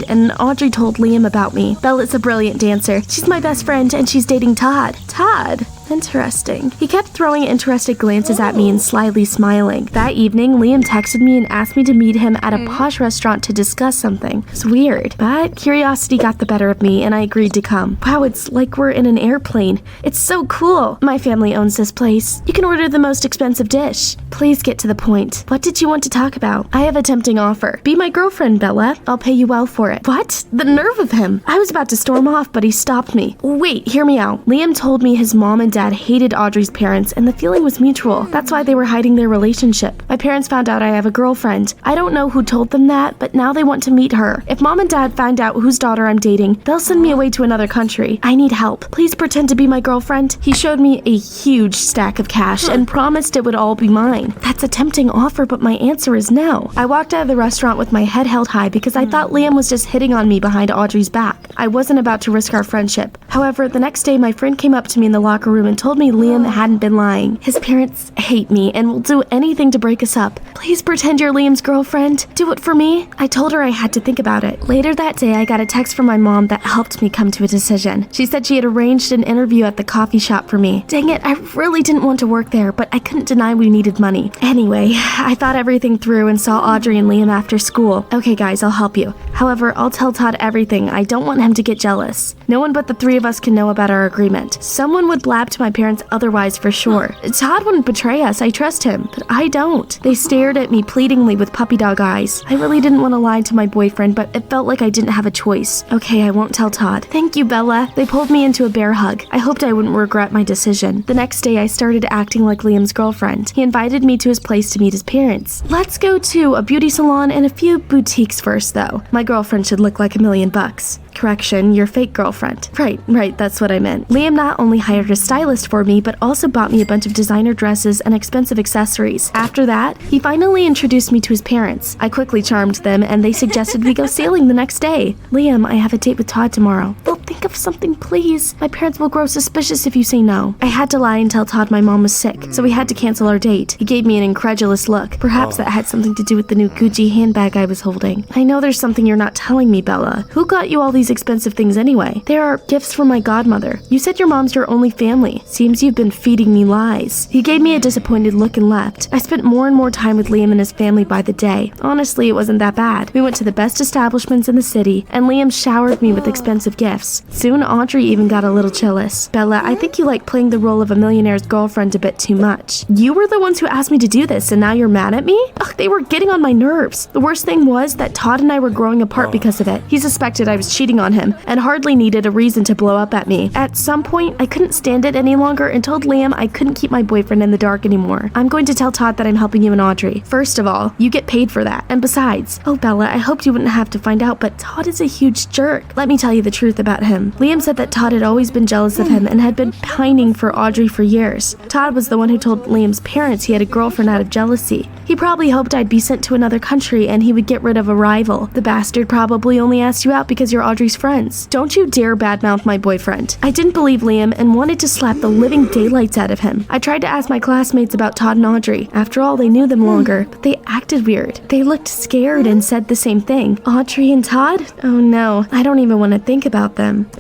and Audrey told Liam about me. Bella's a brilliant dancer. She's my best friend, and she's dating Todd. Todd? Interesting. He kept throwing interested glances at me and slyly smiling. That evening, Liam texted me and asked me to meet him at a posh restaurant to discuss something. It's weird, but curiosity got the better of me and I agreed to come. Wow, it's like we're in an airplane. It's so cool. My family owns this place. You can order the most expensive dish. Please get to the point. What did you want to talk about? I have a tempting offer. Be my girlfriend, Bella. I'll pay you well for it. What? The nerve of him. I was about to storm off, but he stopped me. Wait, hear me out. Liam told me his mom and dad hated Audrey's parents and the feeling was mutual. That's why they were hiding their relationship. My parents found out I have a girlfriend. I don't know who told them that, but now they want to meet her. If mom and dad find out whose daughter I'm dating, they'll send me away to another country. I need help. Please pretend to be my girlfriend. He showed me a huge stack of cash and promised it would all be mine. That's a tempting offer, but my answer is no. I walked out of the restaurant with my head held high because I thought Liam was just hitting on me behind Audrey's back. I wasn't about to risk our friendship. However, the next day my friend came up to me in the locker room and told me Liam hadn't been lying. His parents hate me and will do anything to break us up. Please pretend you're Liam's girlfriend. Do it for me. I told her I had to think about it. Later that day, I got a text from my mom that helped me come to a decision. She said she had arranged an interview at the coffee shop for me. Dang it, I really didn't want to work there, but I couldn't deny we needed money. Anyway, I thought everything through and saw Audrey and Liam after school. Okay guys, I'll help you. However, I'll tell Todd everything. I don't want him to get jealous. No one but the three of us can know about our agreement. Someone would blab to my parents otherwise for sure. Todd wouldn't betray us, I trust him, but I don't. They stared at me pleadingly with puppy dog eyes. I really didn't want to lie to my boyfriend, but it felt like I didn't have a choice. Okay, I won't tell Todd. Thank you, Bella. They pulled me into a bear hug. I hoped I wouldn't regret my decision. The next day, I started acting like Liam's girlfriend. He invited me to his place to meet his parents. Let's go to a beauty salon and a few boutiques first, though. My girlfriend should look like $1,000,000. Correction, your fake girlfriend. Right, that's what I meant. Liam not only hired a stylist for me, but also bought me a bunch of designer dresses and expensive accessories. After that, he finally introduced me to his parents. I quickly charmed them, and they suggested we go sailing the next day. Liam, I have a date with Todd tomorrow. Well, think of something, please. My parents will grow suspicious if you say no. I had to lie and tell Todd my mom was sick, so we had to cancel our date. He gave me an incredulous look. Perhaps that had something to do with the new Gucci handbag I was holding. I know there's something you're not telling me, Bella. Who got you all these expensive things anyway? They are gifts from my godmother. You said your mom's your only family. Seems you've been feeding me lies. He gave me a disappointed look and left. I spent more and more time with Liam and his family by the day. Honestly, it wasn't that bad. We went to the best establishments in the city, and Liam showered me with expensive gifts. Soon, Audrey even got a little jealous. Bella, I think you like playing the role of a millionaire's girlfriend a bit too much. You were the ones who asked me to do this, and now you're mad at me? Ugh, they were getting on my nerves. The worst thing was that Todd and I were growing apart because of it. He suspected I was cheating on him, and hardly needed a reason to blow up at me. At some point, I couldn't stand it any longer and told Liam I couldn't keep my boyfriend in the dark anymore. I'm going to tell Todd that I'm helping you and Audrey. First of all, you get paid for that. And besides, oh Bella, I hoped you wouldn't have to find out, but Todd is a huge jerk. Let me tell you the truth about him. Liam said that Todd had always been jealous of him and had been pining for Audrey for years. Todd was the one who told Liam's parents he had a girlfriend out of jealousy. He probably hoped I'd be sent to another country and he would get rid of a rival. The bastard probably only asked you out because you're Audrey's friends. Don't you dare badmouth my boyfriend. I didn't believe Liam and wanted to slap the living daylights out of him. I tried to ask my classmates about Todd and Audrey. After all, they knew them longer, but they acted weird. They looked scared and said the same thing. Audrey and Todd? Oh no, I don't even want to think about them.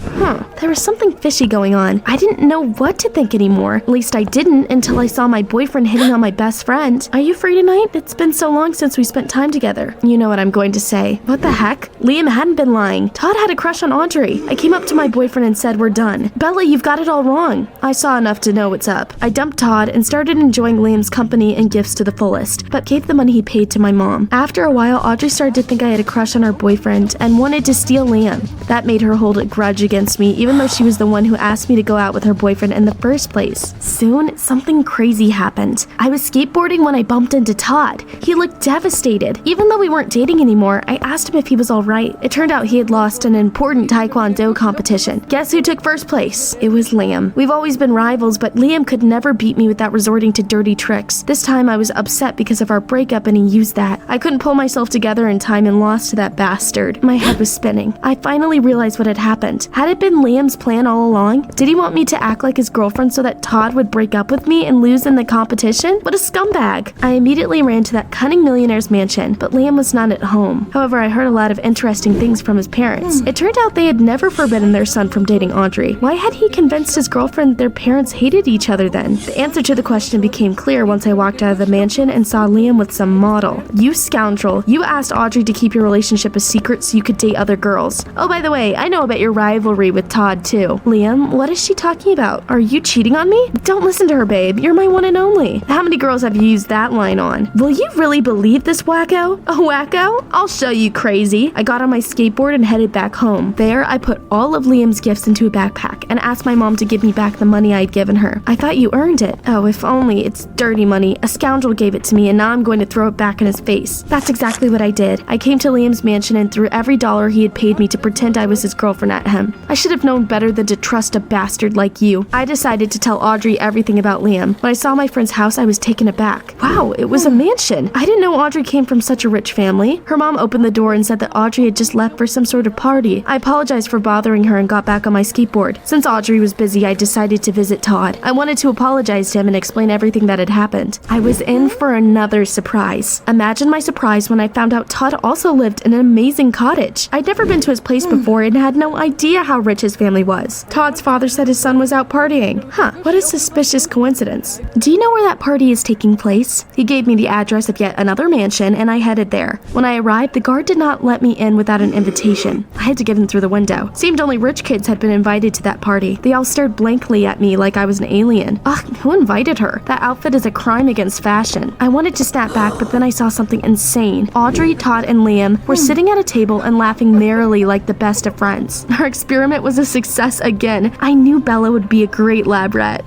There was something fishy going on. I didn't know what to think anymore. At least I didn't until I saw my boyfriend hitting on my best friend. Are you free tonight? It's been so long since we spent time together. You know what I'm going to say. What the heck? Liam hadn't been lying. Todd had a crush on Audrey. I came up to my boyfriend and said, we're done. Bella, you've got it all wrong. I saw enough to know what's up. I dumped Todd and started enjoying Liam's company and gifts to the fullest, but gave the money he paid to my mom. After a while, Audrey started to think I had a crush on her boyfriend and wanted to steal Liam. That made her hold a grudge against me, even though she was the one who asked me to go out with her boyfriend in the first place. Soon, something crazy happened. I was skateboarding when I bumped into Todd. He looked devastated. Even though we weren't dating anymore, I asked him if he was alright. It turned out he had lost an important Taekwondo competition. Guess who took first place? It was Liam. We've always been rivals, but Liam could never beat me without resorting to dirty tricks. This time I was upset because of our breakup and he used that. I couldn't pull myself together in time and lost to that bastard. My head was spinning. I finally realized what had happened. girlfriend. Had it been Liam's plan all along? Did he want me to act like his girlfriend so that Todd would break up with me and lose in the competition? What a scumbag. I immediately ran to that cunning millionaire's mansion, but Liam was not at home. However, I heard a lot of interesting things from his parents. It turned out they had never forbidden their son from dating Audrey. Why had he convinced his girlfriend their parents hated each other then? The answer to the question became clear once I walked out of the mansion and saw Liam with some model. You scoundrel. You asked Audrey to keep your relationship a secret so you could date other girls. Oh, by the way, I know about your rivalry with Todd too. Liam, what is she talking about? Are you cheating on me? Don't listen to her, babe. You're my one and only. How many girls have you used that line on? Will you really believe this, wacko? A wacko? I'll show you, crazy. I got on my skateboard and headed back home. There, I put all of Liam's gifts into a backpack and asked my mom to give me back the money I'd given her. I thought you earned it. Oh, if only. It's dirty money. A scoundrel gave it to me and now I'm going to throw it back in his face. That's exactly what I did. I came to Liam's mansion and threw every dollar he had paid me to pretend I was his girlfriend at him. I should have known better than to trust a bastard like you. I decided to tell Audrey everything about Liam. When I saw my friend's house, I was taken aback. Wow, it was a mansion. I didn't know Audrey came from such a rich family. Her mom opened the door and said that Audrey had just left for some sort of party. I apologized for bothering her and got back on my skateboard. Since Audrey was busy, I decided to visit Todd. I wanted to apologize to him and explain everything that had happened. I was in for another surprise. Imagine my surprise when I found out Todd also lived in an amazing cottage. I'd never been to his place before and had no idea how rich his family was. Todd's father said his son was out partying. Huh, what a suspicious coincidence. Do you know where that party is taking place? He gave me the address of yet another mansion and I headed there. When I arrived, the guard did not let me in without an invitation. I had to get in through the window. Seemed only rich kids had been invited to that party. They all stared blankly at me like I was an alien. Ugh, who invited her? That outfit is a crime against fashion. I wanted to snap back, but then I saw something insane. Audrey, Todd, and Liam were sitting at a table and laughing merrily like the best of friends. Our experiment was a success again. I knew Bella would be a great lab rat.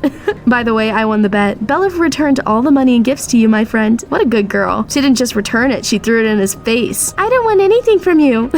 By the way, I won the bet. Bella returned all the money and gifts to you, my friend. What a good girl. She didn't just return it, she threw it in his face. I didn't win anything from you.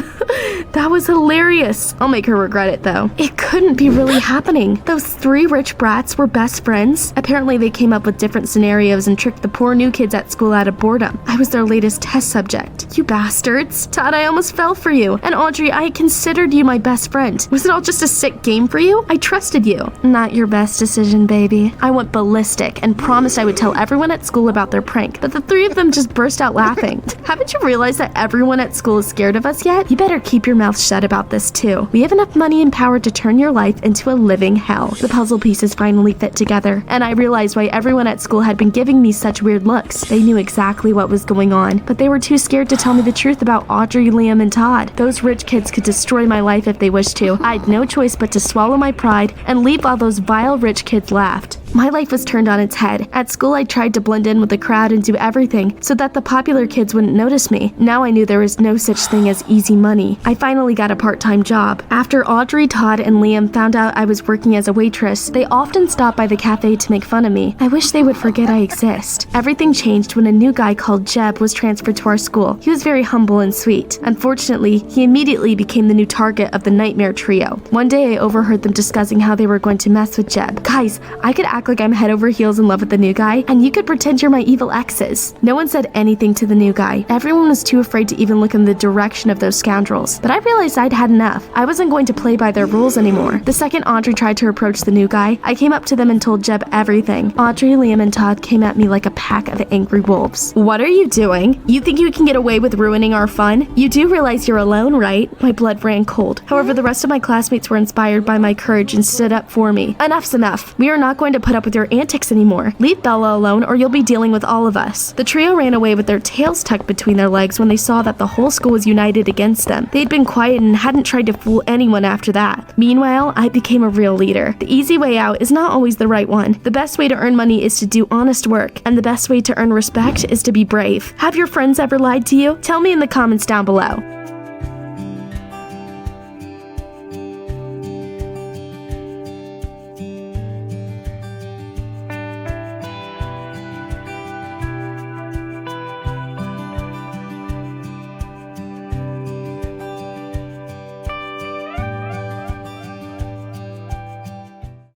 That was hilarious. I'll make her regret it though. It couldn't be really happening. Those three rich brats were best friends. Apparently they came up with different scenarios and tricked the poor new kids at school out of boredom. I was their latest test subject. You bastards. Todd, I almost fell for you. And Audrey, I considered you my best friend. Was it all just a sick game for you? I trusted you. Not your best decision, baby. I went ballistic and promised I would tell everyone at school about their prank, but the three of them just burst out laughing. Haven't you realized that everyone at school is scared of us yet? You better keep your mouth shut about this too. We have enough money and power to turn your life into a living hell. The puzzle pieces finally fit together, and I realized why everyone at school had been giving me such weird looks. They knew exactly what was going on, but they were too scared to tell me the truth about Audrey, Liam, and Todd. Those rich kids could destroy my life if they wished to. I had no choice but to swallow my pride and leave while those vile rich kids laughed. My life was turned on its head. At school, I tried to blend in with the crowd and do everything so that the popular kids wouldn't notice me. Now I knew there was no such thing as easy money. I finally got a part-time job. After Audrey, Todd, and Liam found out I was working as a waitress, they often stopped by the cafe to make fun of me. I wish they would forget I exist. Everything changed when a new guy called Jeb was transferred to our school. He was very humble and sweet. Unfortunately, he immediately became the new target of the Nightmare Trio. One day, I overheard them discussing how they were going to mess with Jeb. Guys, I could act like I'm head over heels in love with the new guy, and you could pretend you're my evil exes. No one said anything to the new guy. Everyone was too afraid to even look in the direction of those scoundrels. But I realized I'd had enough. I wasn't going to play by their rules anymore. The second Audrey tried to approach the new guy, I came up to them and told Jeb everything. Audrey, Liam, and Todd came at me like a pack of angry wolves. What are you doing? You think you can get away with ruining our fun? You do realize you're alone, right? My blood ran cold. However, the rest of my classmates were inspired by my courage and stood up for me. Enough's enough. We are not going to put up with your antics anymore. Leave Bella alone or you'll be dealing with all of us. The trio ran away with their tails tucked between their legs when they saw that the whole school was united against them. They'd been quiet and hadn't tried to fool anyone after that. Meanwhile, I became a real leader. The easy way out is not always the right one. The best way to earn money is to do honest work, and the best way to earn respect is to be brave. Have your friends ever lied to you? Tell me in the comments down below.